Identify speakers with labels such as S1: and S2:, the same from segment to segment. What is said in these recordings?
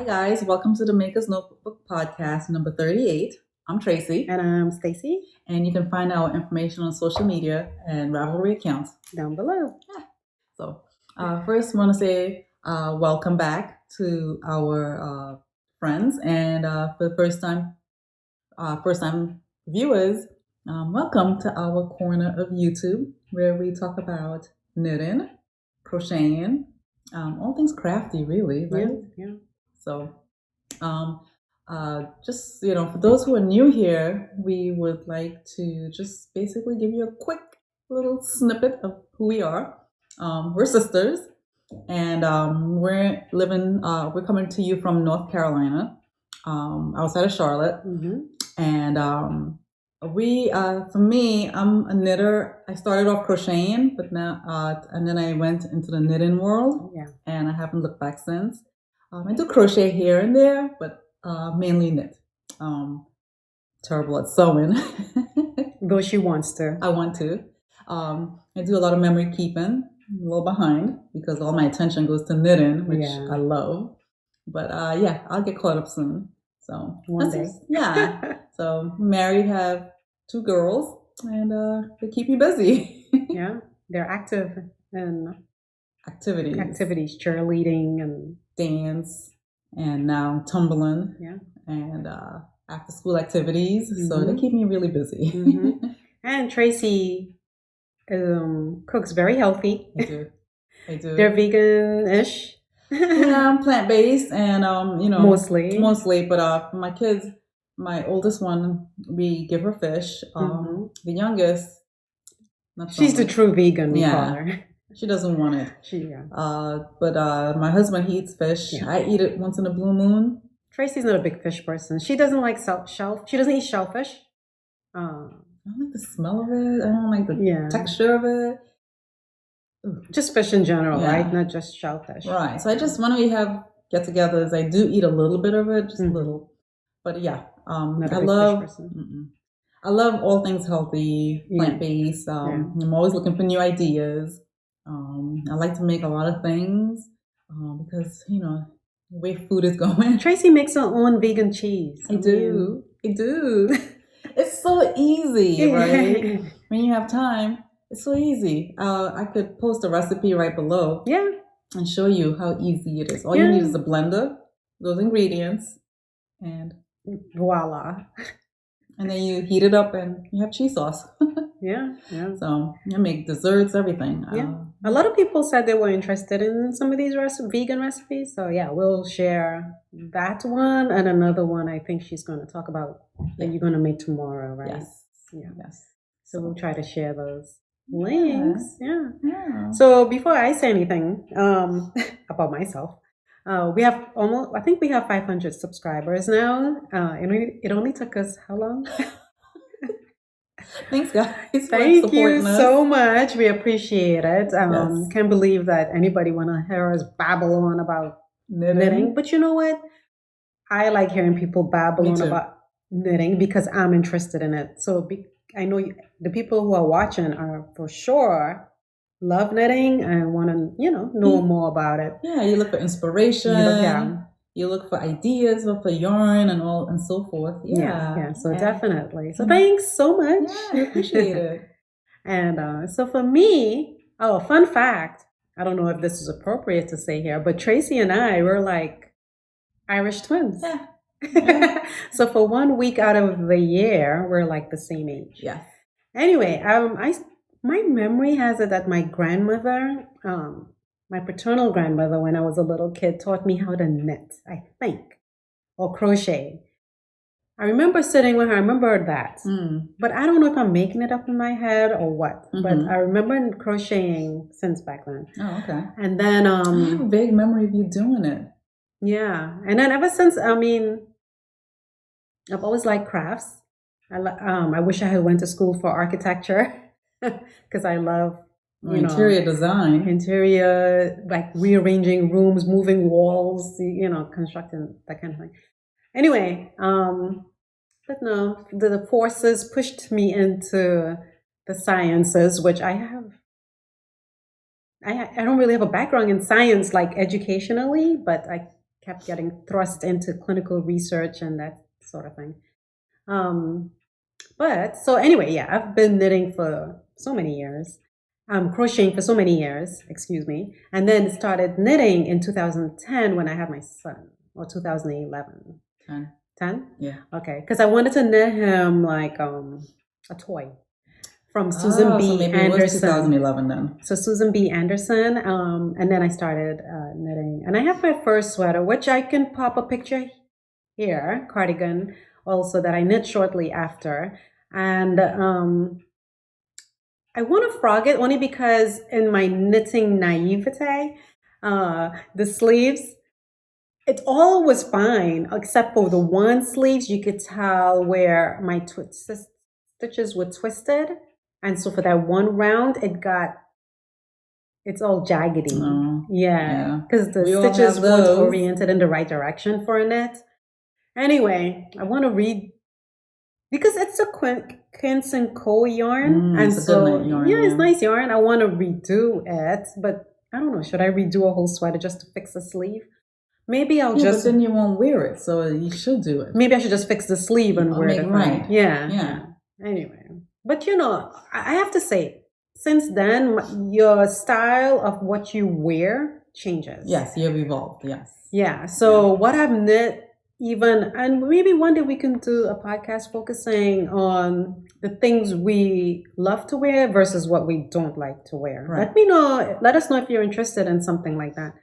S1: guys, welcome to the Maker's Notebook podcast number 38. I'm Tracy.
S2: And I'm Stacy.
S1: And you can find our information on social media and Ravelry accounts
S2: down below.
S1: So first I want to say welcome back to our friends, and for the first time viewers, welcome to our corner of YouTube where we talk about knitting, crocheting, all things crafty, really, right?
S2: Yeah.
S1: So, just, for those who are new here, we would like to just basically give you a quick little snippet of who we are. We're sisters, and we're coming to you from North Carolina, outside of Charlotte.
S2: Mm-hmm.
S1: And for me, I'm a knitter. I started off crocheting, but now, and then I went into the knitting world.
S2: Yeah.
S1: And I haven't looked back since. I do crochet here and there, but mainly knit. Terrible at sewing.
S2: Though she wants to.
S1: I want to. I do a lot of memory keeping. I'm a little behind because all my attention goes to knitting, which I love. But I'll get caught up soon. So
S2: one day.
S1: So married, have 2 girls, and they keep me busy.
S2: Yeah, they're active in
S1: activities,
S2: cheerleading and
S1: dance, and now tumbling.
S2: Yeah,
S1: and after school activities. Mm-hmm. So they keep me really busy.
S2: Mm-hmm. And Tracy cooks very healthy.
S1: I do.
S2: They're vegan-ish.
S1: Yeah, I'm plant-based, and mostly. But my kids, my oldest one, we give her fish. The youngest,
S2: she's the true vegan. We call her.
S1: She doesn't want it. But my husband, he eats fish. Yeah. I eat it once in a blue moon.
S2: Tracy's not a big fish person. She doesn't like she doesn't eat shellfish.
S1: I don't like the smell of it. I don't like the texture of it.
S2: Just fish in general, right? Not just shellfish.
S1: Right. So when we have get-togethers, I do eat a little bit of it, just a little. But I love all things healthy, plant-based. I'm always looking for new ideas. I like to make a lot of things because, the way food is going.
S2: Tracy makes her own vegan cheese.
S1: I do. It's so easy, right? When you have time, it's so easy. I could post a recipe right below.
S2: Yeah.
S1: And show you how easy it is. All you need is a blender, those ingredients, and
S2: voila.
S1: And then you heat it up and you have cheese sauce.
S2: Yeah.
S1: So you make desserts, everything.
S2: A lot of people said they were interested in some of these vegan recipes. So we'll share that one and another one I think she's going to talk about that you're going to make tomorrow, right?
S1: Yes.
S2: Yes. So we'll try to share those links.
S1: Yeah.
S2: So before I say anything about myself, we have I think we have 500 subscribers now. It only took us how long?
S1: Thanks, guys.
S2: Thank you so much. We appreciate it. Can't believe that anybody want to hear us babble on about knitting. But you know what? I like hearing people babble on about knitting because I'm interested in it. So I know the people who are watching are for sure love knitting and want to, know more about it.
S1: Yeah, you look for inspiration. You look for ideas, look for yarn and so forth.
S2: Yeah. So definitely. So thanks so much.
S1: Yeah, I appreciate it.
S2: And so for me, fun fact. I don't know if this is appropriate to say here, but Tracy and I were like Irish twins.
S1: Yeah.
S2: So for 1 week out of the year, we're like the same age.
S1: Yeah.
S2: Anyway, my memory has it that my grandmother, my paternal grandmother, when I was a little kid, taught me how to knit, I think, or crochet. I remember sitting with her. I remember that. But I don't know if I'm making it up in my head or what. Mm-hmm. But I remember crocheting since back then.
S1: Oh, okay.
S2: And then
S1: I have a vague memory of you doing it.
S2: Yeah. And then ever since, I've always liked crafts. I wish I had went to school for architecture because I love
S1: interior design,
S2: like rearranging rooms, moving walls, constructing that kind of thing. Anyway, but no, the forces pushed me into the sciences, which I don't really have a background in science, like educationally, but I kept getting thrust into clinical research and that sort of thing. But so anyway, yeah, I've been knitting for so many years, crocheting for so many years, excuse me, and then started knitting in 2010 when I had my son, or 2011. 10?
S1: Yeah.
S2: Okay, because I wanted to knit him like a toy from Susan B.
S1: So maybe
S2: Anderson.
S1: It was 2011 then.
S2: So Susan B. Anderson, and then I started knitting, and I have my first sweater, which I can pop a picture here, cardigan, also that I knit shortly after, and I want to frog it only because in my knitting naivete, the sleeves, it all was fine except for the one sleeves. You could tell where my stitches were twisted, and so for that one round, it's all jaggedy.
S1: Oh,
S2: yeah, because the stitches weren't oriented in the right direction for a knit. Anyway, I want to read because it's a Quince and Co yarn, and so yarn, yeah, it's nice yarn. I want to redo it, but I don't know. Should I redo a whole sweater just to fix a sleeve? Maybe I'll just.
S1: But then you won't wear it, so you should do it.
S2: Maybe I should just fix the sleeve and wear it.
S1: Right.
S2: Yeah. Anyway, but I have to say, since then, your style of what you wear changes.
S1: Yes, you've evolved. Yes.
S2: Yeah. So what I've knit, and maybe one day we can do a podcast focusing on the things we love to wear versus what we don't like to wear. Right. Let us know if you're interested in something like that.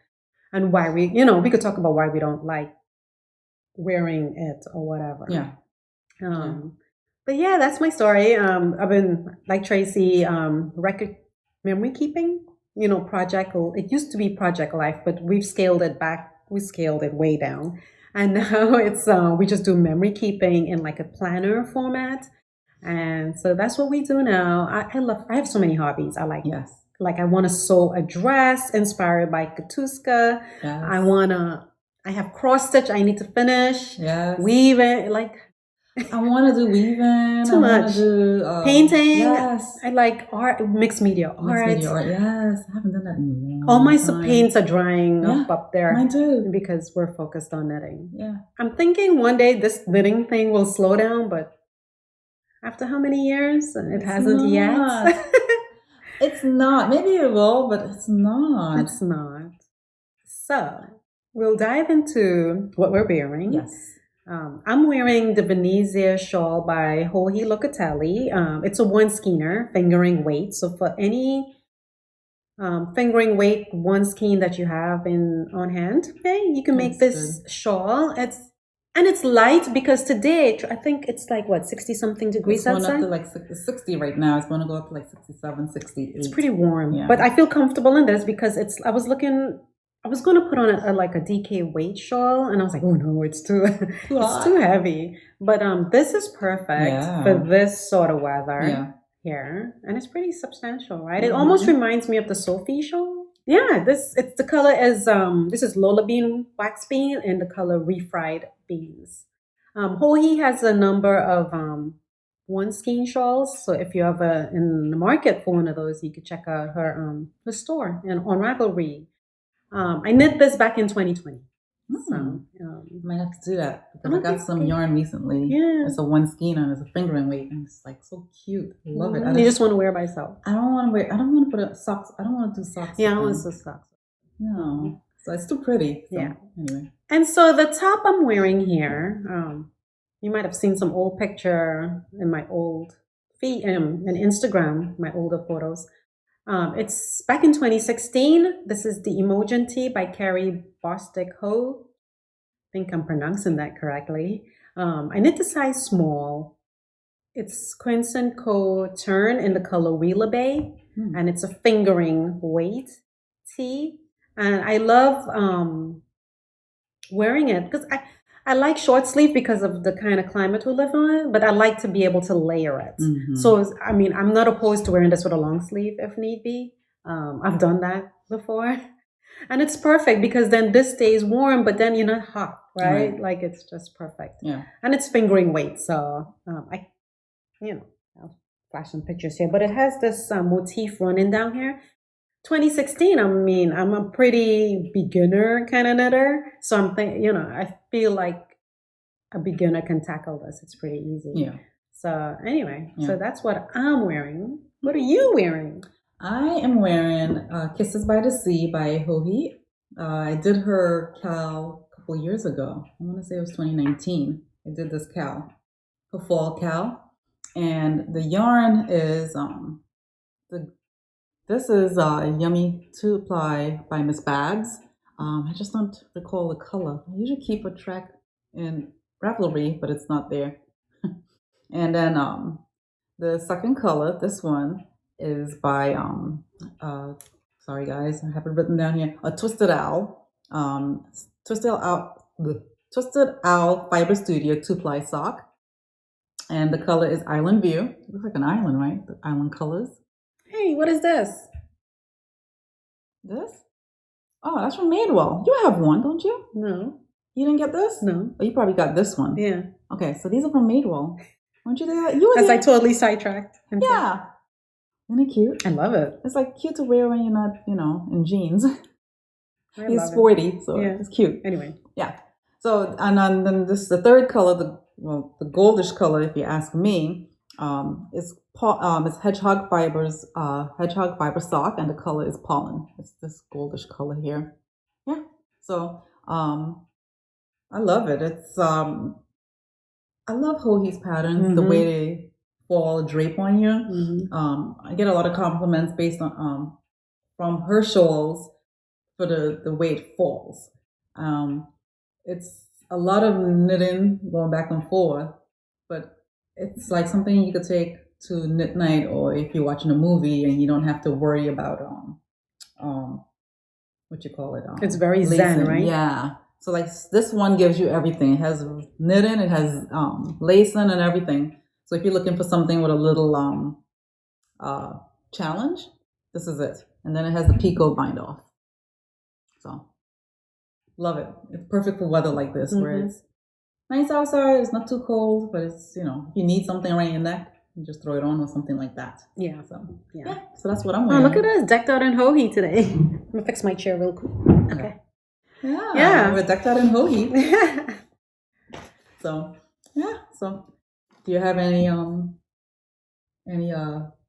S2: And why we could talk about why we don't like wearing it or whatever.
S1: Yeah.
S2: But yeah, that's my story. I've been like Tracy, record memory keeping, project. It used to be Project Life, but we've scaled it back. We scaled it way down. And now it's, we just do memory keeping in like a planner format. And so that's what we do now. I have so many hobbies. I like.
S1: Yes.
S2: Like I want to sew a dress inspired by Katuska.
S1: Yes.
S2: I have cross stitch I need to finish.
S1: Yes.
S2: Weaving, like.
S1: I want to do weaving.
S2: Too much.
S1: Do,
S2: painting.
S1: Yes.
S2: I like art, mixed media art.
S1: Yes. I haven't done that in a long
S2: All my
S1: time.
S2: paints are drying up there.
S1: Mine too.
S2: Because we're focused on knitting.
S1: Yeah.
S2: I'm thinking one day this knitting thing will slow down, but after how many years? It hasn't yet.
S1: It's not. Maybe it will, but it's not.
S2: It's not. So we'll dive into what we're wearing.
S1: Yes.
S2: I'm wearing the Venezia shawl by Hoge Locatelli. It's a one skeiner, fingering weight. So for any fingering weight one skein that you have on hand, okay, you can make this shawl. It's light because today I think it's like 60 something degrees outside.
S1: It's going up to 60 right now. It's going to go up to 67, 68.
S2: It's pretty warm, but I feel comfortable in this because I was going to put on a DK weight shawl, and I was like, oh no, it's too heavy. But this is perfect for this sort of weather here, and it's pretty substantial, right? It almost reminds me of the Sophie shawl. Yeah, the color is this is Lola bean wax bean, and the color refried beans. Hohe has a number of one skein shawls, so if you have in the market for one of those, you could check out her store and on Ravelry. I knit this back in 2020. So,
S1: might have to do that because I got some yarn recently. Yeah, it's a one skein and it's a fingering weight, and it's so cute. I love it.
S2: You just want to wear it by itself.
S1: I don't want to put socks. I don't want to do socks.
S2: Yeah, I don't want to do socks.
S1: No, so it's too pretty. So,
S2: yeah.
S1: Anyway,
S2: and so the top I'm wearing here, you might have seen some old picture in my old feed and Instagram, my older photos. It's back in 2016. This is the Imogen tee by Carrie Bostick Hoge. I think I'm pronouncing that correctly. I knit the size small. It's Quince & Co. Turn in the color Wheeler Bay, and it's a fingering weight tee. And I love wearing it because I like short sleeve because of the kind of climate we live on, but I like to be able to layer it. Mm-hmm. So, I'm not opposed to wearing this with a long sleeve if need be. I've done that before. And it's perfect because then this stays warm, but then you're not hot, right? Like it's just perfect.
S1: Yeah.
S2: And it's fingering weight. So, I'll flash some pictures here, but it has this motif running down here. 2016, I mean, I'm a pretty beginner kind of knitter. So I'm thinking, I feel like a beginner can tackle this. It's pretty easy.
S1: Yeah.
S2: So anyway, so that's what I'm wearing. What are you wearing?
S1: I am wearing Kisses by the Sea by Hoge. I did her cowl a couple years ago. I want to say it was 2019. I did this cowl, her fall cowl. And the yarn is, this is Yummy 2-ply by Miss Bags. I just don't recall the color. I usually keep a track in Ravelry, but it's not there. And then the second color, this one, is by sorry guys, I have it written down here. A Twisted Owl, Twisted Owl Fiber Studio 2-ply sock, and the color is Island View. It looks like an island, right? The island colors.
S2: Hey, what is this?
S1: This? Oh, that's from Madewell. You have one, don't you?
S2: No.
S1: You didn't get this?
S2: No.
S1: Oh, you probably got this one.
S2: Yeah.
S1: Okay, so these are from Madewell. Weren't you there?
S2: As I totally sidetracked.
S1: Yeah. Isn't it cute?
S2: I love it.
S1: It's like cute to wear when you're not, in jeans. He's sporty, so it's cute.
S2: Anyway.
S1: Yeah. So, and then this the third color, the goldish color, if you ask me, is hedgehog fiber sock, and the color is pollen. It's this goldish color here. Yeah. So, I love it. It's I love Hoge's patterns, the way they fall drape on you. I get a lot of compliments based on from her shawls for the way it falls. It's a lot of knitting going back and forth, but it's like something you could take to knit night, or if you're watching a movie and you don't have to worry about what you call it.
S2: It's very
S1: lacing.
S2: zen, right?
S1: Yeah. So like this one gives you everything. It has knitting, it has lacing and everything. So if you're looking for something with a little challenge, this is it. And then it has the picot bind off. So love it. It's perfect for weather like this, where it's nice outside. It's not too cold, but it's, if you need something around your neck, you just throw it on or something like that.
S2: Yeah.
S1: So so that's what I'm wearing.
S2: Oh, look at us, decked out in Hoge today. I'm gonna fix my chair real quick. Okay.
S1: Yeah. We're decked out in Hoge. So So do you have any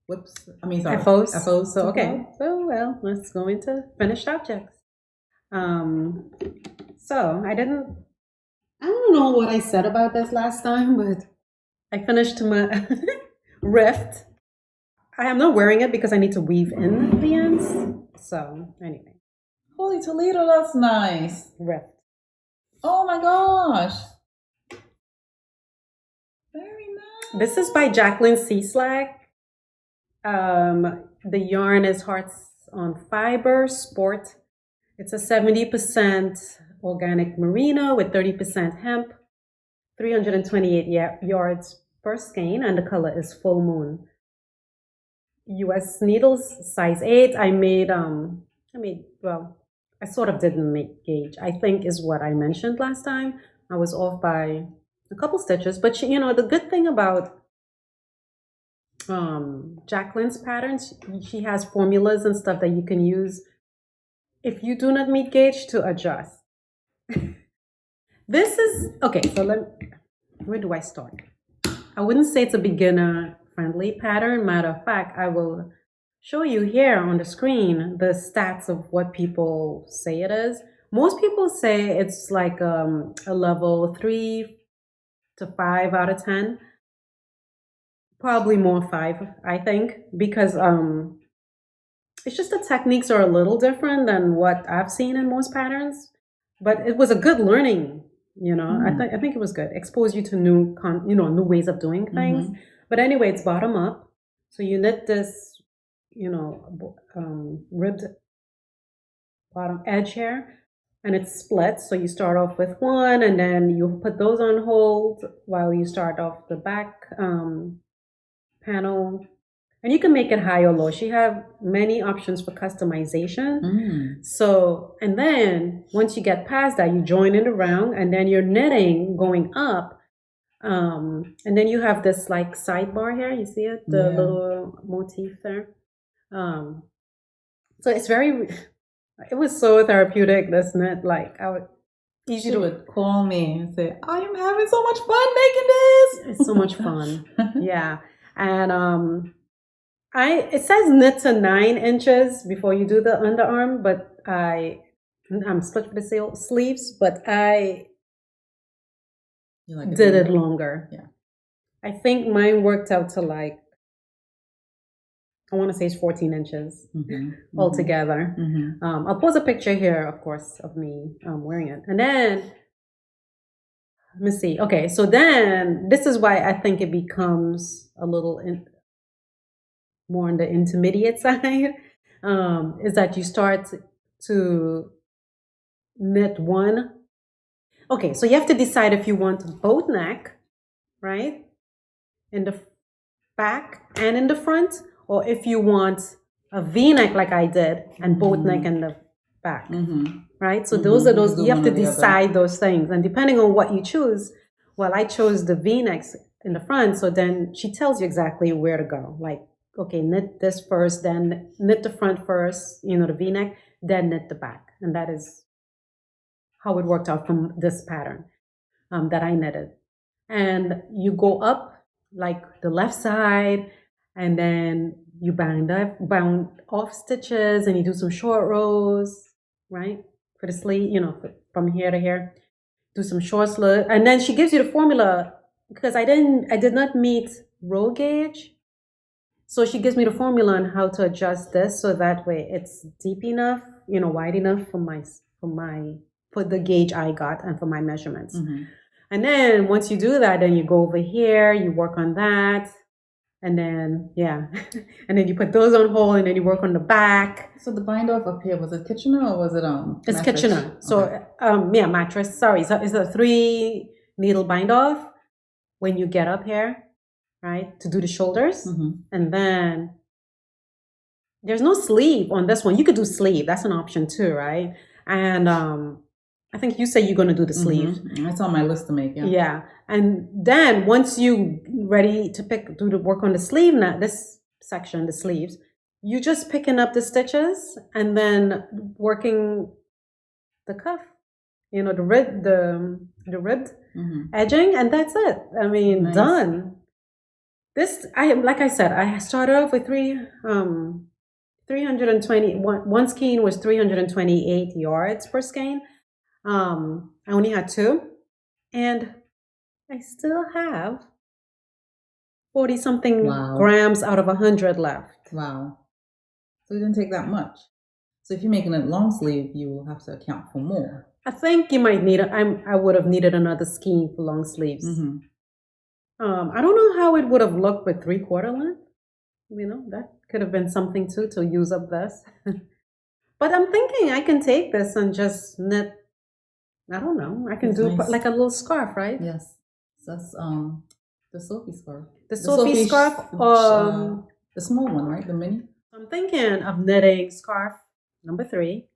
S1: whips? I mean, sorry, FOs.
S2: So okay. So let's go into finished objects. So I don't know what I said about this last time, but I finished my rift. I am not wearing it because I need to weave in the ends. So anyway.
S1: Holy Toledo, that's nice.
S2: Rift.
S1: Oh my gosh. Very nice.
S2: This is by Jacqueline Cieslak. The yarn is Hearts on Fiber Sport. It's a 70% organic merino with 30% hemp, 328 yards per skein, and the color is Full Moon. US needles, size 8. I sort of didn't make gauge, I think is what I mentioned last time. I was off by a couple stitches, but the good thing about Jacqueline's patterns, she has formulas and stuff that you can use if you do not meet gauge to adjust. This is okay. So where do I start? I wouldn't say it's a beginner friendly pattern. Matter of fact, I will show you here on the screen the stats of what people say it is. Most people say it's like a level 3 to 5 out of 10. Probably more 5, I think, because it's just the techniques are a little different than what I've seen in most patterns. But it was a good learning, I think it was good. Expose you to new ways of doing things. But anyway, it's bottom up. So you knit this, ribbed bottom edge here, and it's split. So you start off with one, and then you put those on hold while you start off the back panel. And you can make it high or low. She have many options for customization. So, and then once you get past that, you join it around, and then you're knitting going up. And then you have this like sidebar here. You see it? The little motif there. So it was so therapeutic, this knit. Like
S1: she would call me and say, I am having so much fun making this.
S2: It's so much fun. Yeah. And it says knit to 9 inches before you do the underarm, but I'm split for the sleeves, but I did it longer.
S1: Yeah.
S2: I think mine worked out to like, I want to say it's 14 inches altogether. I'll post a picture here, of course, of me wearing it. And then, let me see. Okay, so then this is why I think it becomes a little more on the intermediate side, is that you start to knit one. Okay, so you have to decide if you want boat neck, right, in the back and in the front, or if you want a V-neck like I did and boat neck in the back, right? So those are those, you have to decide those things. And depending on what you choose, well, I chose the V-necks in the front, so then she tells you exactly where to go. Like, okay, knit this first, then knit the front first, the V-neck, then knit the back. And that is how it worked out from this pattern that I knitted. And you go up like the left side, and then you bound off stitches, and you do some short rows, right? For the sleeve, from here to here, do some short rows. And then she gives you the formula, because I did not meet row gauge. So she gives me the formula on how to adjust this, so that way it's deep enough, wide enough for the gauge I got and for my measurements. And then once you do that, then you go over here, you work on that. And then, and then you put those on hold, and then you work on the back.
S1: So the bind off up here, was it Kitchener or was it
S2: It's
S1: mattress?
S2: Kitchener. So, mattress. Sorry. So it's a 3 needle bind off when you get up here, right, to do the shoulders. And then there's no sleeve on this one. You could do sleeve. That's an option too, right? And I think you say you're going to do the sleeve.
S1: That's on my list to make,
S2: Yeah. And then once you ready to do the work on the sleeve, now this section, the sleeves, you just picking up the stitches and then working the cuff, the ribbed edging, and that's it. I mean, nice. Done. This, like I said, I started off with 320. One skein was 328 yards per skein. I only had 2, and I still have 40 something grams out of 100 left.
S1: Wow. So it didn't take that much. So if you're making a long sleeve, you will have to account for more.
S2: I think you might need I would have needed another skein for long sleeves. I don't know how it would have looked with 3/4 length. That could have been something too, to use up this. But I'm thinking I can take this and just knit. I don't know. I can do nice. Like a little scarf, right?
S1: Yes. That's the Sophie scarf.
S2: The Sophie scarf.
S1: The small one, right? The mini.
S2: I'm thinking of knitting scarf number 3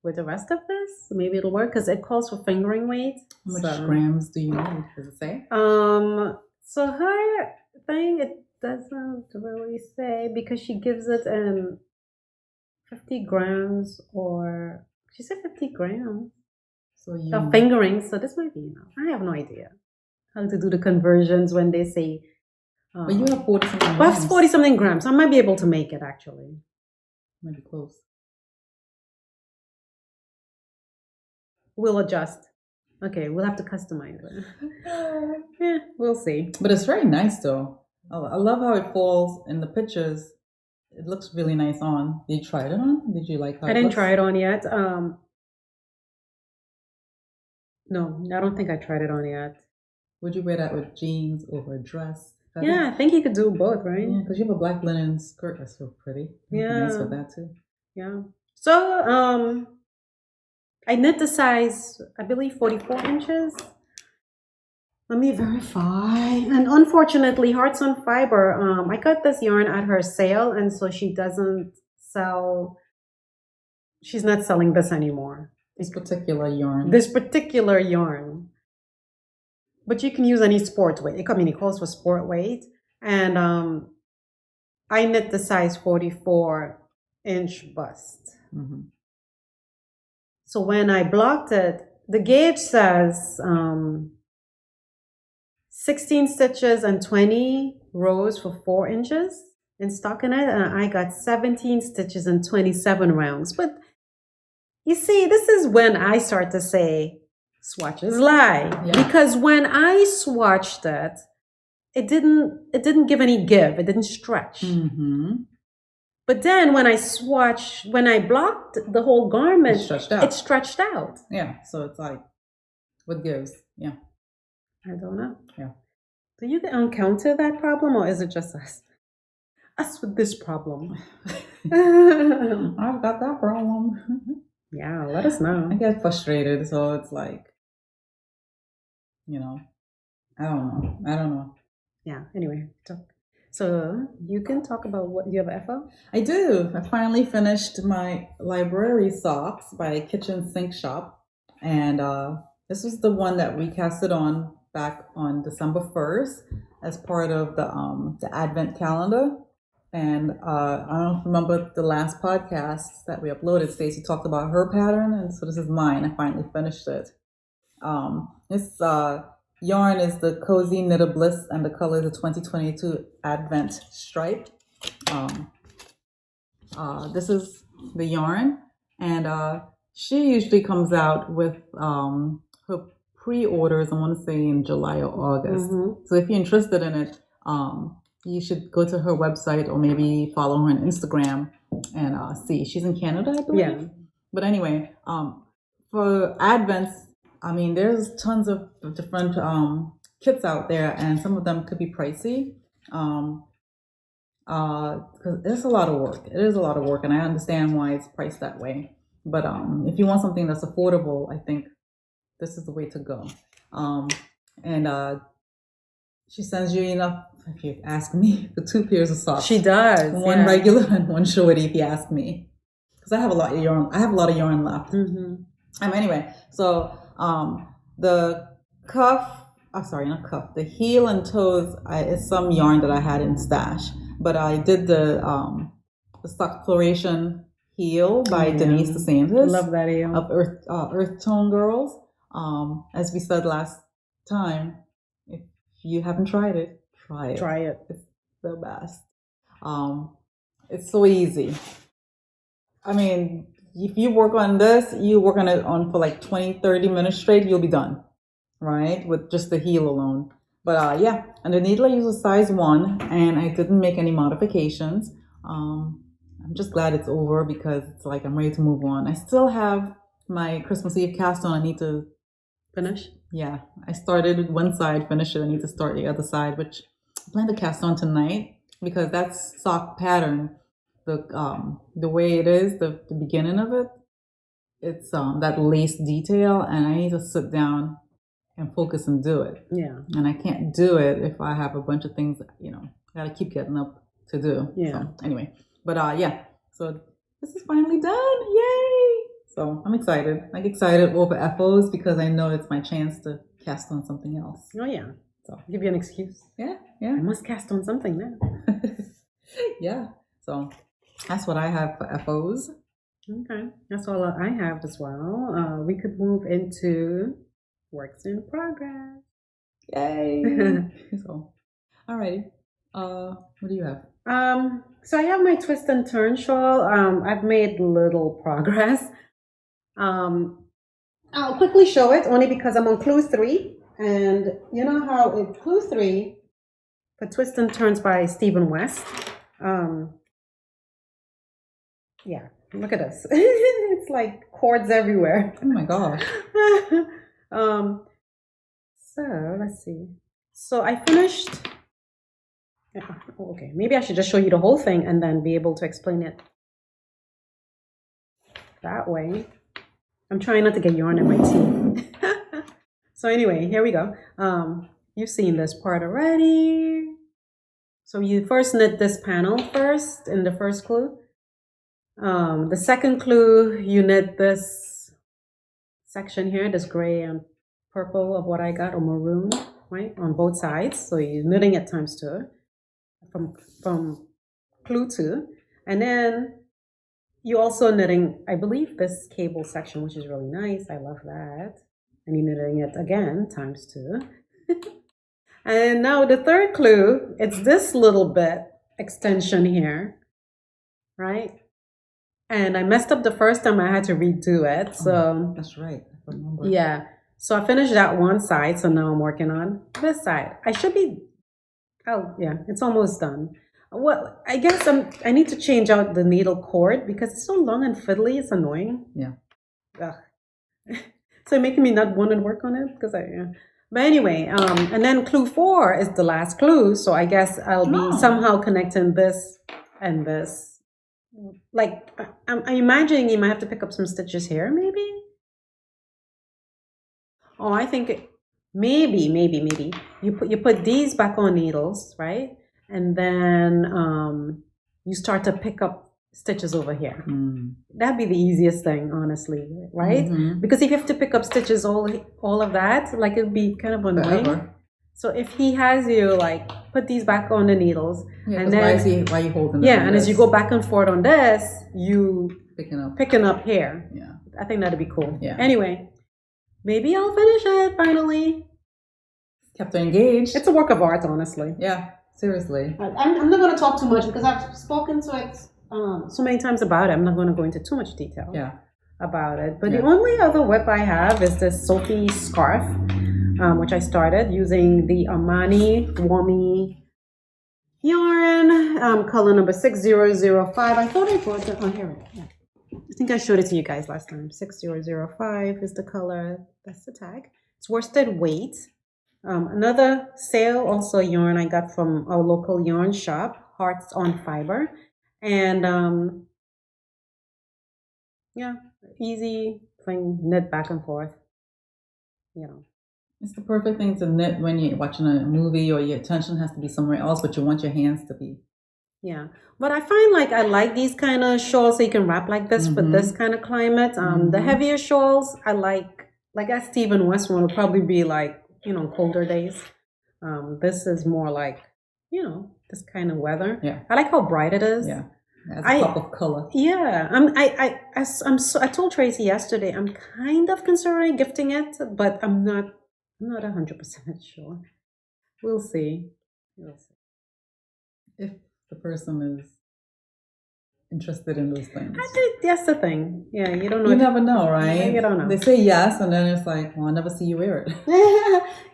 S2: with the rest of this. Maybe it'll work, because it calls for fingering weight.
S1: How much grams do you need? Does it say?
S2: So her thing, it doesn't really say, because she gives it in 50 grams, or she said 50 grams.
S1: So
S2: fingering, so this might be enough. I have no idea how to do the conversions when they say.
S1: But you have 40 something grams.
S2: That's 40 something grams. I might be able to make it, actually.
S1: Might be close.
S2: We'll adjust. Okay, we'll have to customize it. We'll see.
S1: But it's very nice, though. I love how it falls in the pictures. It looks really nice on. Did you try it on? Did you like how
S2: I didn't try it on yet. No, I don't think I tried it on yet.
S1: Would you wear that with jeans over a dress?
S2: I think you could do both, right?
S1: Yeah, because you have a black linen skirt that's so pretty. Nice with that too.
S2: Yeah. So I knit the size, I believe, 44 inches. Let me verify. And unfortunately, Hearts on Fiber, I got this yarn at her sale, and so she's not selling this anymore.
S1: This particular
S2: yarn. But you can use any sport weight. It calls for sport weight. And I knit the size 44 inch bust.
S1: Mm-hmm.
S2: So when I blocked it, the gauge says 16 stitches and 20 rows for 4 inches in stockinette, and I got 17 stitches and 27 rounds. But you see, this is when I start to say swatches lie. Yeah. Because when I swatched it didn't give any give. It didn't stretch.
S1: Mm-hmm.
S2: But then when I blocked the whole garment, it stretched out.
S1: Yeah, so it's like, what gives? Yeah.
S2: I don't know.
S1: Yeah.
S2: Do you encounter that problem, or is it just us? Us with this problem.
S1: I've got that problem.
S2: Yeah, let us know.
S1: I get frustrated, so it's like, I don't know.
S2: Yeah, anyway, so you can talk about what you have FO?
S1: I do. I finally finished my library socks by Kitchen Sink Shop. And this was the one that we casted on back on December 1st as part of the Advent calendar. And I don't remember the last podcast that we uploaded. Stacy talked about her pattern, and so this is mine. I finally finished it. This yarn is the Cozy Knitted Bliss, and the color is the 2022 Advent Stripe. This is the yarn, and she usually comes out with her pre-orders, I want to say in July or August. Mm-hmm. So if you're interested in it, you should go to her website or maybe follow her on Instagram and see. She's in Canada, I believe. Yeah. But anyway, for Advents, I mean, there's tons of different kits out there, and some of them could be pricey. Because it's a lot of work. It is a lot of work, and I understand why it's priced that way. But if you want something that's affordable, I think this is the way to go. And she sends you enough, if you ask me, for 2 pairs of socks.
S2: She does.
S1: One regular and one shorty, if you ask me. Because I have a lot of yarn. I have a lot of yarn left. Mm-hmm. Anyway, so the the heel and toes is some yarn that I had in stash. But I did the Sock Floration heel by Denise DeSantis.
S2: Love that heel.
S1: Of Earth Tone Girls. As we said last time, if you haven't tried it, try it.
S2: Try it.
S1: It's the best. It's so easy. I mean, if you work on this, you work on it for like 20, 30 minutes straight, you'll be done, right? With just the heel alone. But and the needle I use a size 1, and I didn't make any modifications. I'm just glad it's over because it's like I'm ready to move on. I still have my Christmas Eve cast on. I need to
S2: finish.
S1: Yeah, I started with one side, finish it. I need to start the other side, which I plan to cast on tonight because that sock pattern, the way it is, the beginning of it, it's that lace detail, and I need to sit down and focus and do it.
S2: Yeah.
S1: And I can't do it if I have a bunch of things, gotta keep getting up to do.
S2: Yeah.
S1: So anyway, but so this is finally done. Yay! So I'm excited. I'm excited over FOs because I know it's my chance to cast on something else.
S2: Oh yeah. So give you an excuse.
S1: Yeah. I
S2: must cast on something now.
S1: Yeah. So that's what I have for FOs.
S2: Okay. That's all I have as well. We could move into works in progress.
S1: Yay. So, all right. What do you have?
S2: So I have my twist and turn shawl. I've made little progress. I'll quickly show it only because I'm on clue 3, and you know how it's clue 3 for Twist and Turns by Stephen West. Yeah, look at this. It's like cords everywhere.
S1: Oh my gosh.
S2: So let's see. So I finished. Okay, maybe I should just show you the whole thing and then be able to explain it that way. I'm trying not to get yarn in my teeth. So anyway, here we go. You've seen this part already. So you first knit this panel first in the first clue. The second clue, you knit this section here, this gray and purple of what I got, or maroon, right, on both sides. So you're knitting it times 2 from clue 2. And then you also knitting, I believe, this cable section, which is really nice. I love that. And you're knitting it again, ×2. And now the third clue, it's this little bit extension here, right? And I messed up the first time. I had to redo it. So
S1: that's right. I remember.
S2: Yeah. So I finished that one side. So now I'm working on this side. I should be, oh yeah, it's almost done. Well, I guess I need to change out the needle cord because it's so long and fiddly. It's annoying.
S1: Yeah.
S2: Ugh. So making me not want to work on it because But anyway, and then clue 4 is the last clue. So I guess I'll be somehow connecting this and this. Like, I'm imagining you might have to pick up some stitches here, maybe? Oh, I think maybe. You put these back on needles, right? And then you start to pick up stitches over here. That'd be the easiest thing, honestly, right? Because if you have to pick up stitches all of that, like it'd be kind of annoying. Forever. So if he has you like put these back on the needles, and then
S1: why are you holding?
S2: Yeah, and as you go back and forth on this, you picking up here.
S1: Yeah,
S2: I think that'd be cool.
S1: Yeah.
S2: Anyway, maybe I'll finish it finally.
S1: Kept her engaged.
S2: It's a work of art, honestly.
S1: Yeah, seriously.
S2: I'm not going to talk too much because I've spoken to it so many times about it. I'm not going to go into too much detail. About it. But the only other whip I have is this Sophie scarf, which I started using the Armani Wami yarn, color number 6005. I thought I brought it. Oh, here. Yeah. I think I showed it to you guys last time. 6005 is the color. That's the tag. It's worsted weight. Another sale, also yarn I got from our local yarn shop, Hearts on Fiber. And yeah, easy thing, knit back and forth. You know,
S1: it's the perfect thing to knit when you're watching a movie or your attention has to be somewhere else, but you want your hands to be.
S2: Yeah, but I find like I like these kind of shawls so you can wrap like this for this kind of climate. The heavier shawls I like that Stephen West one will probably be like, you know, colder days. This is more like, you know, this kind of weather.
S1: Yeah,
S2: I like how bright it is.
S1: Yeah. As a pop of color.
S2: Yeah, I told Tracy yesterday I'm kind of considering gifting it, but I'm not 100% sure. We'll see.
S1: If the person is interested in those things.
S2: I think that's the thing. Yeah, you don't know.
S1: You never know, right?
S2: You don't know.
S1: They say yes, and then it's like, well, I'll never see you wear it.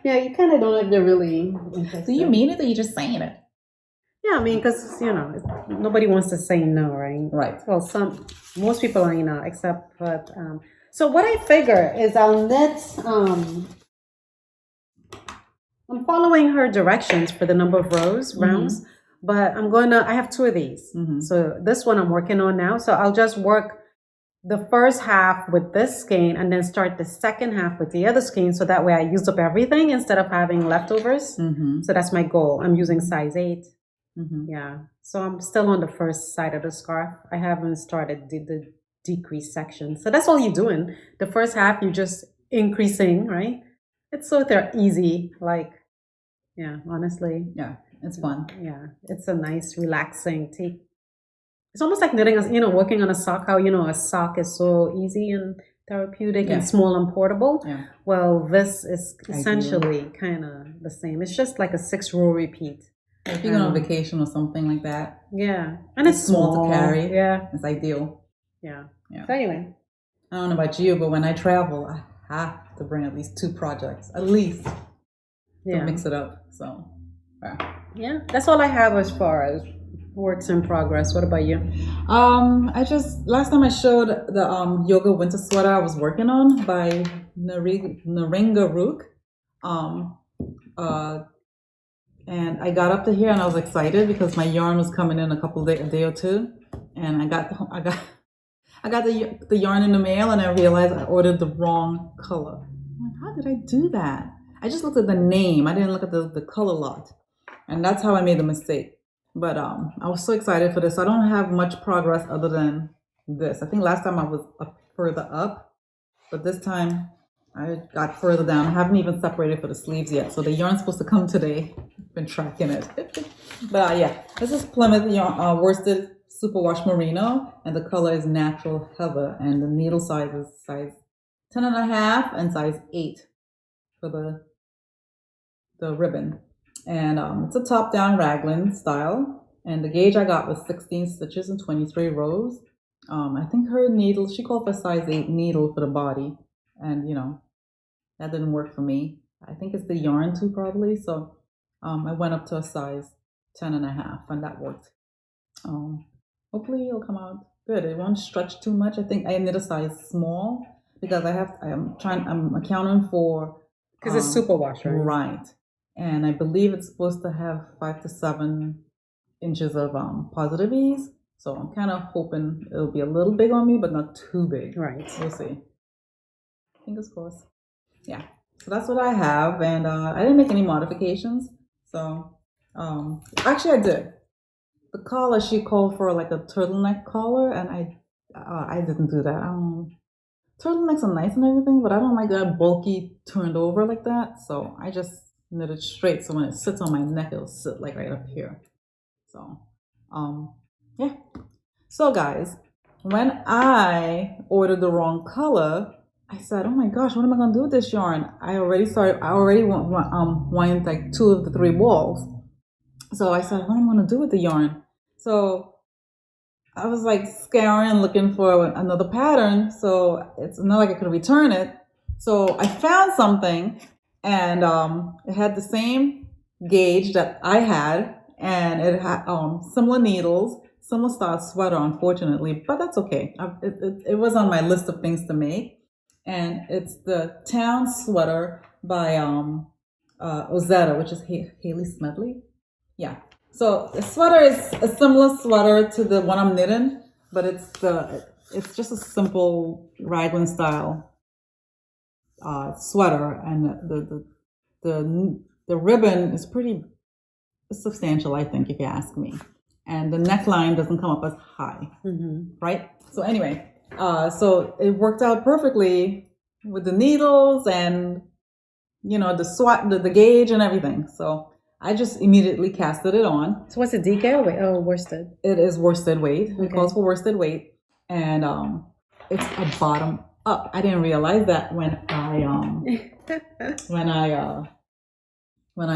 S2: Yeah, you kind of don't know if they're really interested.
S1: Do you mean it, or you just saying it?
S2: Yeah, I mean, because, you know, nobody wants to say no, right?
S1: Right.
S2: Well, most people are, you know, except, but, so what I figure is I'll knit, I'm following her directions for the number of rounds, but I have 2 of these. So this one I'm working on now. So I'll just work the first half with this skein and then start the second half with the other skein. So that way I use up everything instead of having leftovers. So that's my goal. I'm using size 8. Yeah, so I'm still on the first side of the scarf. I haven't started the decrease section. So that's all you're doing. The first half, you're just increasing, right? It's so they're easy. Like, yeah, honestly.
S1: Yeah, it's fun.
S2: Yeah, it's a nice, relaxing take. It's almost like knitting, you know, working on a sock. How, you know, a sock is so easy and therapeutic and small and portable. Yeah. Well, this is essentially kind of the same. It's just like a 6-row repeat.
S1: If you're going on vacation or something like that.
S2: Yeah. And it's small
S1: to carry.
S2: Yeah.
S1: It's ideal.
S2: Yeah. So anyway.
S1: I don't know about you, but when I travel, I have to bring at least 2 projects. At least. To mix it up. So,
S2: yeah. That's all I have as far as works in progress. What about you?
S1: Last time I showed the yoga winter sweater I was working on by Neringa Ruke. And I got up to here and I was excited because my yarn was coming in a day or 2, and I got the yarn in the mail, and I realized I ordered the wrong color. I'm like, how did I do that? I just looked at the name. I didn't look at the color lot, and that's how I made the mistake. But I was so excited for this. I don't have much progress other than this. I think last time I was further up, but this time I got further down. I haven't even separated for the sleeves yet. So the yarn's supposed to come today. I've been tracking it. But yeah, this is Plymouth yarn, worsted superwash merino, and the color is natural heather, and the needle size is size 10.5 and size 8 for the ribbon. And it's a top-down raglan style, and the gauge I got was 16 stitches and 23 rows. I think her needle, she called for size 8 needle for the body, and that didn't work for me. I think it's the yarn too, probably. So I went up to a size 10.5, and that worked. Hopefully it'll come out good. It won't stretch too much. I think I knit a size small because I'm accounting for
S2: because it's superwash, right?
S1: Right, and I believe it's supposed to have 5 to 7 inches of positive ease. So I'm kind of hoping it'll be a little big on me, but not too big.
S2: Right.
S1: We'll see. Fingers crossed. Yeah. So that's what I have, and I didn't make any modifications. So actually I did. The collar, she called for like a turtleneck collar, and I didn't do that. Turtlenecks are nice and everything, but I don't like that bulky turned over like that. So I just knit it straight, so when it sits on my neck, it'll sit like right up here. So yeah. So guys, when I ordered the wrong color, I said, oh my gosh, what am I gonna do with this yarn? I already wound like 2 of the 3 balls. So I said, what am I gonna do with the yarn? So I was like scouring, looking for another pattern. So it's not like I could return it. So I found something, and it had the same gauge that I had, and it had similar needles, similar style sweater, unfortunately, but that's okay. It was on my list of things to make, and it's the Town Sweater by Ozetta, which is Haley Smedley. Yeah. So the sweater is a similar sweater to the one I'm knitting, but it's just a simple raglan style sweater, and the ribbon is pretty substantial, I think, if you ask me. And the neckline doesn't come up as high, right? So anyway, so it worked out perfectly with the needles and the gauge and everything. So I just immediately casted it on.
S2: So what's the decal weight? Oh, worsted.
S1: It is worsted weight.
S2: Okay.
S1: It calls for worsted weight, and it's a bottom up. I didn't realize that when I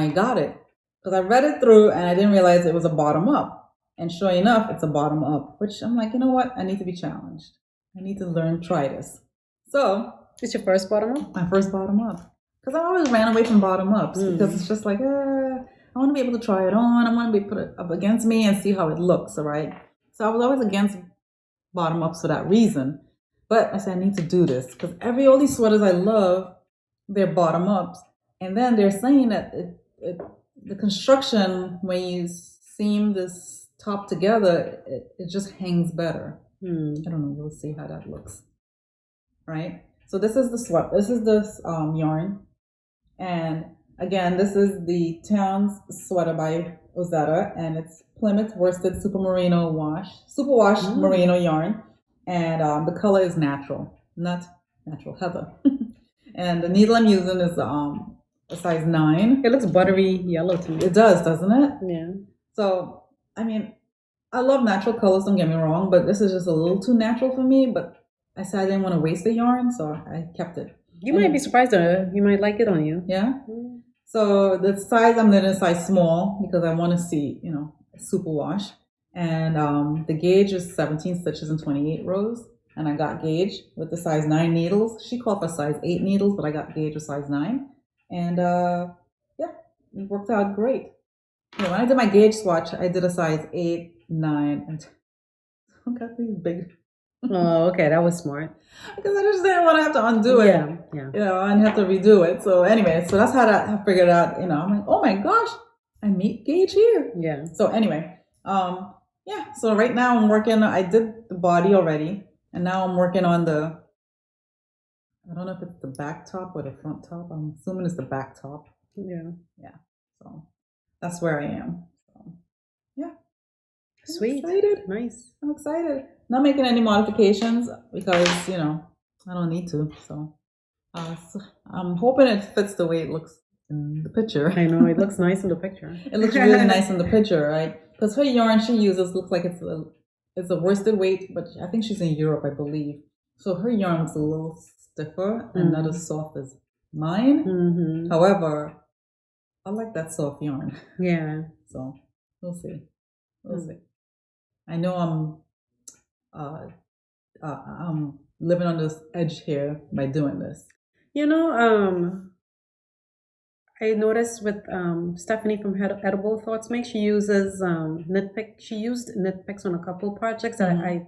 S1: got it, because I read it through and I didn't realize it was a bottom up. And sure enough, it's a bottom up, which I'm like, you know what? I need to be challenged. I need to try this. So
S2: it's your first bottom up?
S1: My first bottom up. Because I always ran away from bottom ups because it's just like, I want to be able to try it on. I want to be put it up against me and see how it looks, all right? So I was always against bottom ups for that reason. But I said, I need to do this because all these sweaters I love, they're bottom ups. And then they're saying that the construction, when you seam this top together, it just hangs better. I don't know. We'll see how that looks. Right? So this is the sweat. This is the yarn. And again, this is the Town's Sweater by Ozetta, and it's Plymouth worsted super wash merino yarn, and the color is natural, not natural heather. And the needle I'm using is a size 9.
S2: It looks buttery yellow to me.
S1: It does, doesn't it?
S2: Yeah.
S1: So I mean, I love natural colors. Don't get me wrong, but this is just a little too natural for me. But I said I didn't want to waste the yarn, so I kept it.
S2: You might be surprised though. You might like it on you.
S1: Yeah. So the size I'm knitting is size small because I want to see, super wash. And the gauge is 17 stitches and 28 rows. And I got gauge with the size 9 needles. She called for size 8 needles, but I got gauge with size 9. And yeah, it worked out great. When I did my gauge swatch, I did a size 8, 9, and I got these big.
S2: Oh, okay, that was smart.
S1: Because I just didn't want to have to undo it.
S2: Yeah.
S1: And have to redo it. So anyway, so that's how I figured out. I'm like, oh my gosh, I meet gauge here.
S2: Yeah.
S1: So anyway, yeah. So right now I'm working. I did the body already, and now I'm working on I don't know if it's the back top or the front top. I'm assuming it's the back top.
S2: Yeah.
S1: Yeah. So that's where I am. So, yeah.
S2: Sweet.
S1: I'm excited.
S2: Nice.
S1: I'm excited. Not making any modifications because, I don't need to. So, so I'm hoping it fits the way it looks in the picture.
S2: I know. It looks nice in the picture.
S1: It looks really nice in the picture, right? Because her yarn she uses looks like it's it's a worsted weight, but I think she's in Europe, I believe. So her yarn's a little stiffer and not as soft as mine. Mm-hmm. However, I like that soft yarn.
S2: Yeah.
S1: So we'll see. We'll see. I know I'm living on this edge here by doing this.
S2: You know, I noticed with Stephanie from Edible Thoughts Make, she uses knit-pick. She used knit-picks on a couple projects that I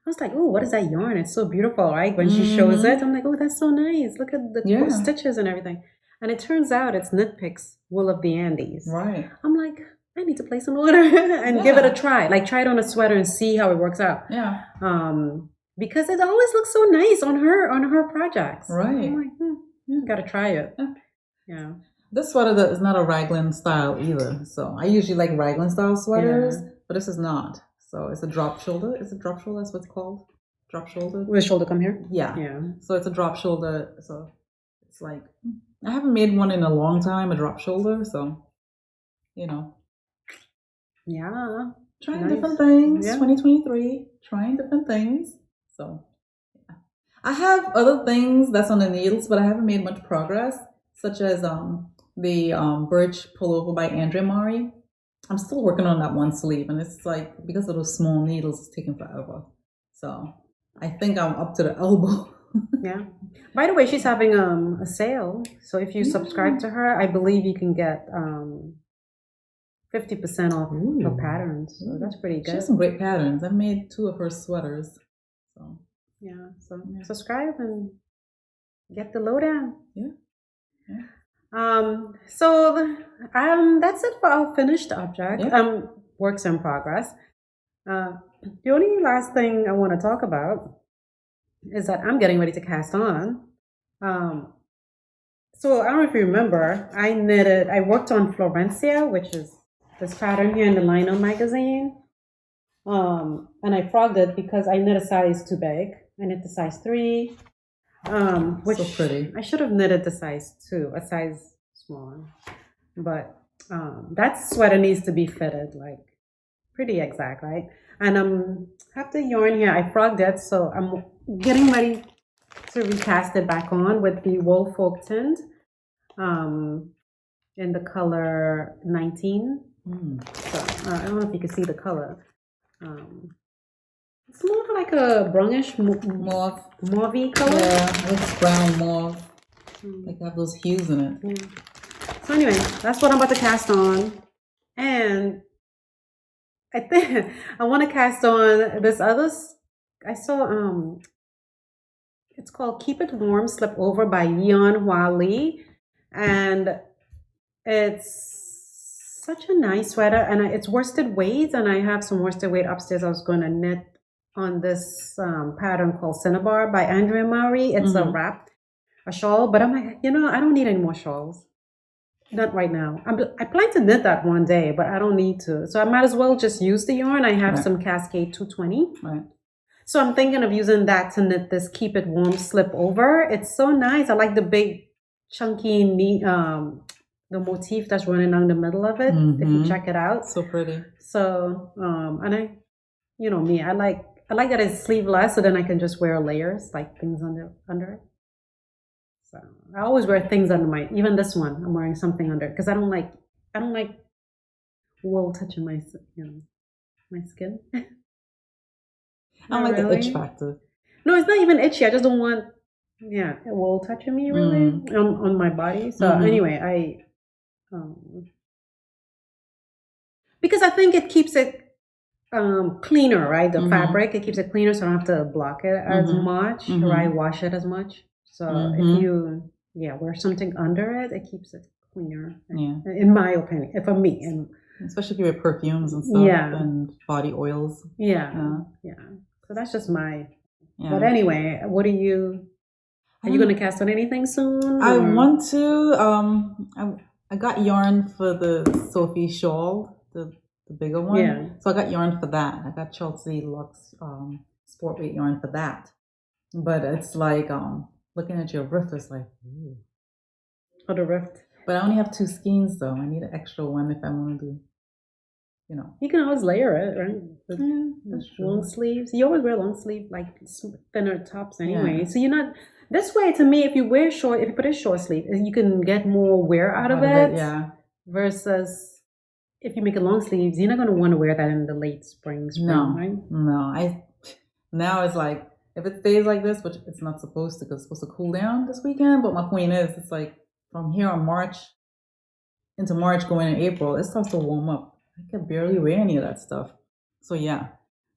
S2: was like, oh, what is that yarn? It's so beautiful, right? When she shows it, I'm like, oh, that's so nice. Look at the stitches and everything. And it turns out it's knit-picks, wool of the Andes.
S1: Right.
S2: I'm like, I need to place an order and give it a try. Like try it on a sweater and see how it works out.
S1: Yeah.
S2: Because it always looks so nice on her projects.
S1: Right.
S2: I'm like, gotta try it. Yeah.
S1: This sweater is not a raglan style either. So I usually like raglan style sweaters, but this is not. So it's a drop shoulder. Is it drop shoulder? That's what it's called. Drop shoulder.
S2: Will the shoulder come here?
S1: Yeah. Yeah. So it's a drop shoulder. So it's like, I haven't made one in a long time, a drop shoulder. So, you know.
S2: Yeah.
S1: Trying different things. Yeah. 2023. Trying different things. So yeah. I have other things that's on the needles, but I haven't made much progress, such as the birch pullover by Andrea Mari. I'm still working on that one sleeve, and it's like, because of those small needles, it's taking forever. So I think I'm up to the elbow.
S2: Yeah. By the way, she's having a sale. So if you subscribe to her, I believe you can get 50% off her patterns. So that's pretty good.
S1: She has some great patterns. I've made 2 of her sweaters. So
S2: yeah. So subscribe and get the lowdown.
S1: Yeah.
S2: So that's it for our finished object. Yeah. Works in progress. The only last thing I want to talk about is that I'm getting ready to cast on. So I don't know if you remember, I worked on Florencia, which is this pattern here in the Lino magazine. And I frogged it because I knit a size too big. I knit the size 3. Which
S1: so pretty.
S2: I should have knitted the size 2, a size smaller. But that sweater needs to be fitted, like pretty exact, right? And have the yarn here. I frogged it, so I'm getting ready to recast it back on with the Wool Folk tint in the color 19. So I don't know if you can see the color. It's more like a brownish mauve color.
S1: Yeah, it's brown mauve. Like have those hues in it.
S2: Yeah. So anyway, that's what I'm about to cast on. And I think I want to cast on this other. I saw it's called Keep It Warm Slip Over by Yeon Hwa Lee. And it's such a nice sweater, and it's worsted weight, and I have some worsted weight upstairs. I was going to knit on this pattern called Cinnabar by Andrea Mari. It's a shawl, but I'm like, I don't need any more shawls. Not right now. I plan to knit that one day, but I don't need to. So I might as well just use the yarn. I have some Cascade 220.
S1: Right.
S2: So I'm thinking of using that to knit this Keep It Warm Slip Over. It's so nice. I like the big, chunky, the motif that's running down the middle of it. If you check it out.
S1: So pretty.
S2: So, and I, me, I like that it's sleeveless, so then I can just wear layers, like things under it. So I always wear things under even this one, I'm wearing something under it because I don't like wool touching my skin.
S1: I don't like the itch factor.
S2: No, it's not even itchy. I just don't want wool touching me really on my body. So anyway, because I think it keeps it cleaner, right? The fabric, it keeps it cleaner, so I don't have to block it as much, right? Wash it as much. So if you wear something under it, it keeps it cleaner.
S1: Yeah,
S2: in my opinion, for me, and
S1: especially if you wear perfumes and stuff and body oils.
S2: Yeah. So that's just my. Yeah. But anyway, what are you going to cast on anything soon?
S1: I want to. I got yarn for the Sophie shawl, the bigger one. Yeah. So I got yarn for that. I got Chelsea Luxe sport weight yarn for that. But it's like looking at your rift is like, ooh.
S2: Oh, the rift.
S1: But I only have 2 skeins though. I need an extra one if I want to do
S2: You can always layer it, right? With long sleeves. You always wear long sleeve, like thinner tops anyway. So you're not. This way, to me, if you put a short sleeve, you can get more wear out of it.
S1: Yeah.
S2: Versus if you make a long sleeves, you're not going to want to wear that in the late spring, right?
S1: No. Now it's like, if it stays like this, which it's not supposed to, because it's supposed to cool down this weekend. But my point is, it's like from here on into March going into April, it starts to warm up. I can barely wear any of that stuff. So yeah,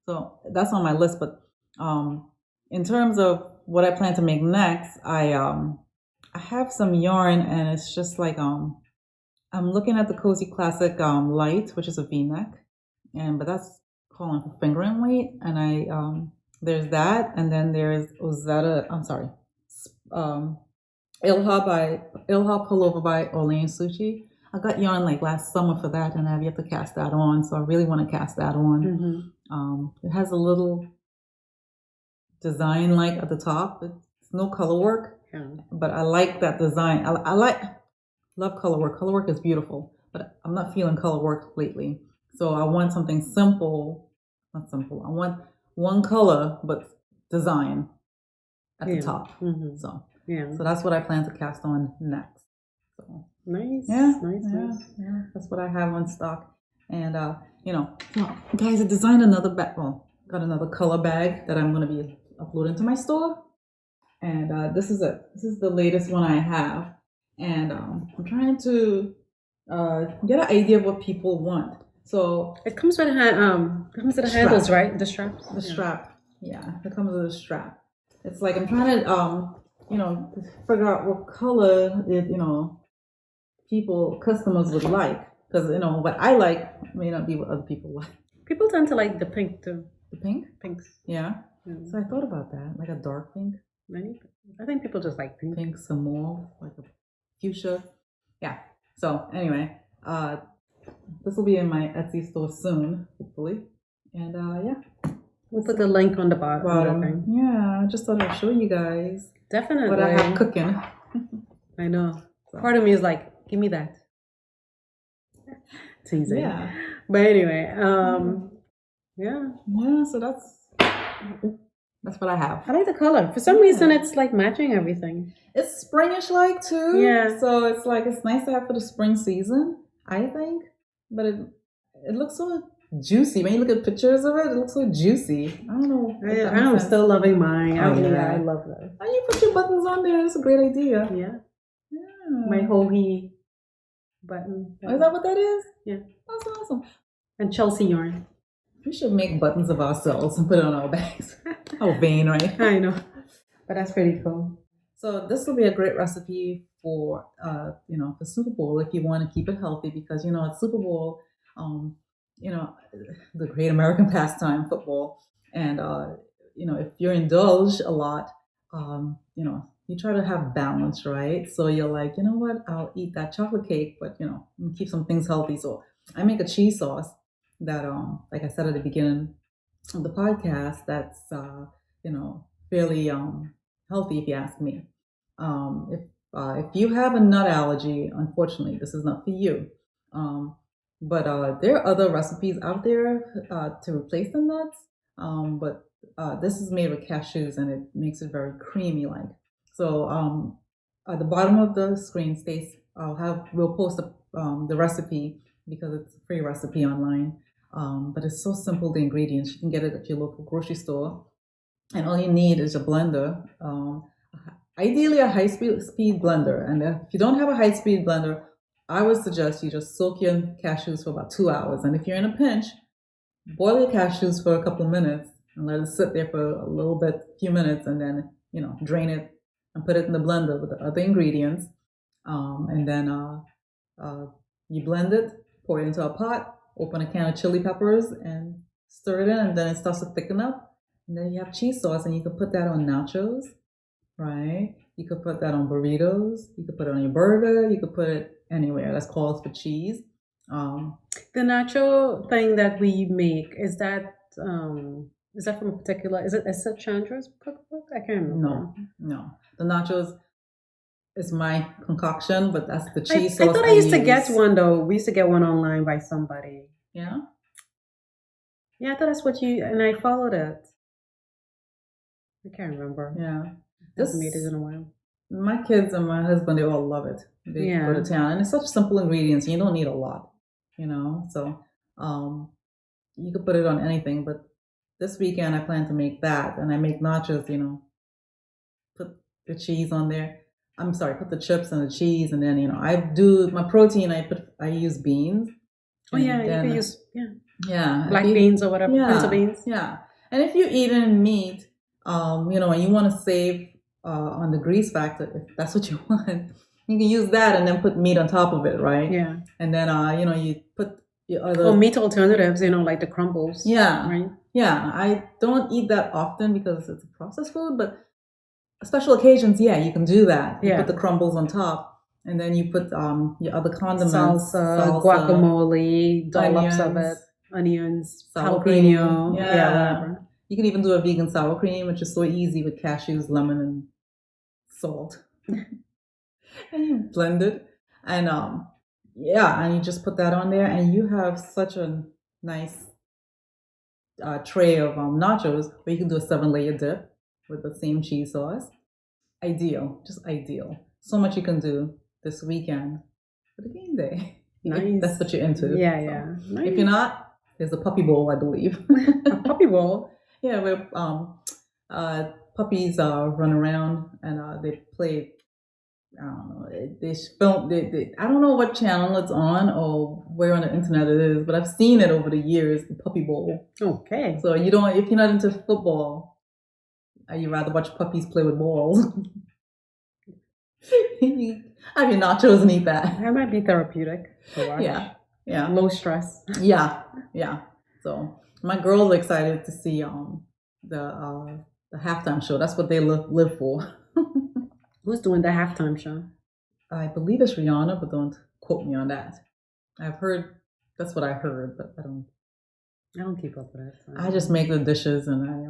S1: so that's on my list. But in terms of what I plan to make next, I have some yarn, and it's just like I'm looking at the Cozy Classic Light, which is a V-neck, but that's calling for fingering weight, and there's that, and then there's Ozetta. I'm sorry, Ilha Pullover by Orlean Sushi. I got yarn like last summer for that, and I've yet to cast that on, so I really want to cast that on. It has a little design like at the top. It's no color work, but I like that design. I love color work. Color work is beautiful, but I'm not feeling color work lately. So I want something simple, not simple. I want one color, but design at the top. So that's what I plan to cast on next. So.
S2: Nice.
S1: That's what I have on stock. And guys, I designed another bag. Well, got another color bag that I'm going to be uploading to my store. And this is it. This is the latest one I have. And I'm trying to get an idea of what people want. So
S2: it comes with the handles, right? The straps.
S1: The strap. Yeah, it comes with a strap. It's like I'm trying to figure out what color customers would like, because what I like may not be what other people like.
S2: People tend to like the pink too.
S1: The pink?
S2: Pinks.
S1: Yeah. So I thought about that, like a dark pink.
S2: I think people just like pink.
S1: Pink, some more, like a fuchsia. Yeah. So anyway, this will be in my Etsy store soon, hopefully. And
S2: we'll put the link on the bottom.
S1: Yeah, I just thought I'd show you guys.
S2: Definitely.
S1: What I have cooking.
S2: I know. Part of me is like, give me that. Teasing. Yeah. But anyway,
S1: so that's what I have.
S2: I like the color. For some reason, it's like matching everything.
S1: It's springish like too.
S2: Yeah.
S1: So it's like, it's nice to have for the spring season, I think. But it looks so juicy. When you look at pictures of it looks so juicy. I don't know.
S2: I'm still loving mine. I love that.
S1: And you put your buttons on there. It's a great idea.
S2: Yeah. My Hoge button.
S1: Oh, is that what that is?
S2: Yeah.
S1: That's awesome.
S2: And Chelsea yarn.
S1: We should make buttons of ourselves and put it on our bags. Oh, vain, right?
S2: I know. But that's pretty cool.
S1: So this will be a great recipe for, the Super Bowl if you want to keep it healthy, because, at Super Bowl, the great American pastime, football. And, if you're indulged a lot, you try to have balance, right? So you're like, you know what? I'll eat that chocolate cake, but, keep some things healthy. So I make a cheese sauce that, like I said at the beginning of the podcast, that's, fairly healthy if you ask me. If you have a nut allergy, unfortunately, this is not for you. But there are other recipes out there to replace the nuts. But this is made with cashews, and it makes it very creamy like. So at the bottom of the screen, Stacy, we'll post the recipe, because it's a free recipe online. But it's so simple, the ingredients. You can get it at your local grocery store. And all you need is a blender. Ideally a high-speed blender. And if you don't have a high-speed blender, I would suggest you just soak your cashews for about 2 hours. And if you're in a pinch, boil your cashews for a couple of minutes and let it sit there for a few minutes, and then, drain it and put it in the blender with the other ingredients. And then you blend it, pour it into a pot, open a can of chili peppers and stir it in, and then it starts to thicken up. And then you have cheese sauce, and you can put that on nachos, right? You could put that on burritos. You could put it on your burger. You could put it anywhere that's called for cheese.
S2: The nacho thing that we make, is that from a particular, is it Chandra's cookbook? I can't remember.
S1: No. The nachos is my concoction, but that's the cheese sauce.
S2: I thought I used to get one though. We used to get one online by somebody.
S1: Yeah?
S2: Yeah, I thought that's what you, and I followed it. I can't remember.
S1: Yeah.
S2: This made it in a while.
S1: My kids and my husband, they all love it. They go to town. And it's such simple ingredients. You don't need a lot, So you could put it on anything. But this weekend, I plan to make that. And I make nachos, put the cheese on there. I'm sorry, put the chips and the cheese. And then, I do my protein. I use beans.
S2: Oh, yeah. You can use, black beans or whatever.
S1: Yeah,
S2: pinto beans.
S1: Yeah. And if you're eating meat, and you want to save on the grease factor, if that's what you want, you can use that and then put meat on top of it, right?
S2: Yeah.
S1: And then, you put your other...
S2: meat alternatives, like the crumbles.
S1: Yeah.
S2: Right?
S1: Yeah. I don't eat that often because it's a processed food, but special occasions, you can do that. You put the crumbles on top, and then you put your other condiments.
S2: Salsa, guacamole, dollops of it, onions, jalapeno. Whatever.
S1: You can even do a vegan sour cream, which is so easy with cashews, lemon, and salt. And you blend it. And and you just put that on there, and you have such a nice tray of nachos where you can do a 7-layer dip with the same cheese sauce. Ideal. Just ideal. So much you can do this weekend for the game day.
S2: Nice.
S1: If that's what you're into.
S2: Yeah. Nice.
S1: If you're not, there's a puppy bowl, I believe.
S2: A puppy bowl?
S1: Yeah, where puppies run around and they play. I don't know. They film. I don't know what channel it's on or where on the internet it is, but I've seen it over the years. The Puppy Bowl.
S2: Okay.
S1: So if you're not into football, you rather watch puppies play with balls. Have your nachos and eat that.
S2: That might be therapeutic to watch.
S1: Yeah.
S2: Low stress.
S1: Yeah. So my girls are excited to see the halftime show. That's what they live for.
S2: Who's doing the halftime show?
S1: I believe it's Rihanna, but don't quote me on that. I've heard, that's what I heard, but I don't
S2: keep up with it. So
S1: I just make the dishes and I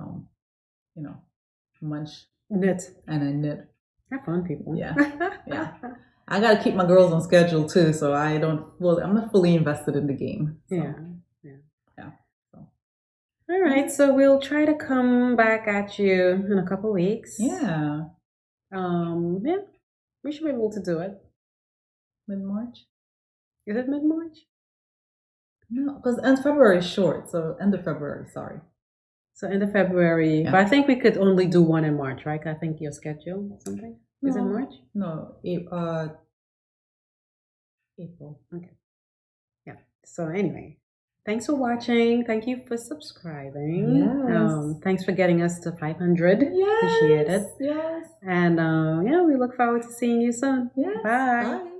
S1: munch.
S2: Knit.
S1: And I knit.
S2: Have fun, people.
S1: Yeah. I got to keep my girls on schedule too, so I'm not fully invested in the game. So. Yeah. So.
S2: All right, so we'll try to come back at you in a couple weeks.
S1: Yeah.
S2: We should be able to do it.
S1: Mid-March?
S2: Is it mid-March?
S1: No, because end of February is short, so end of February, sorry.
S2: So end of February, but I think we could only do one in March, right? I think your schedule or something. Is it March?
S1: No, April.
S2: Okay. Yeah. So anyway, thanks for watching. Thank you for subscribing.
S1: Yes.
S2: Thanks for getting us to 500.
S1: Yes.
S2: Appreciate it.
S1: Yes.
S2: And we look forward to seeing you soon.
S1: Yes.
S2: Bye.
S1: Bye.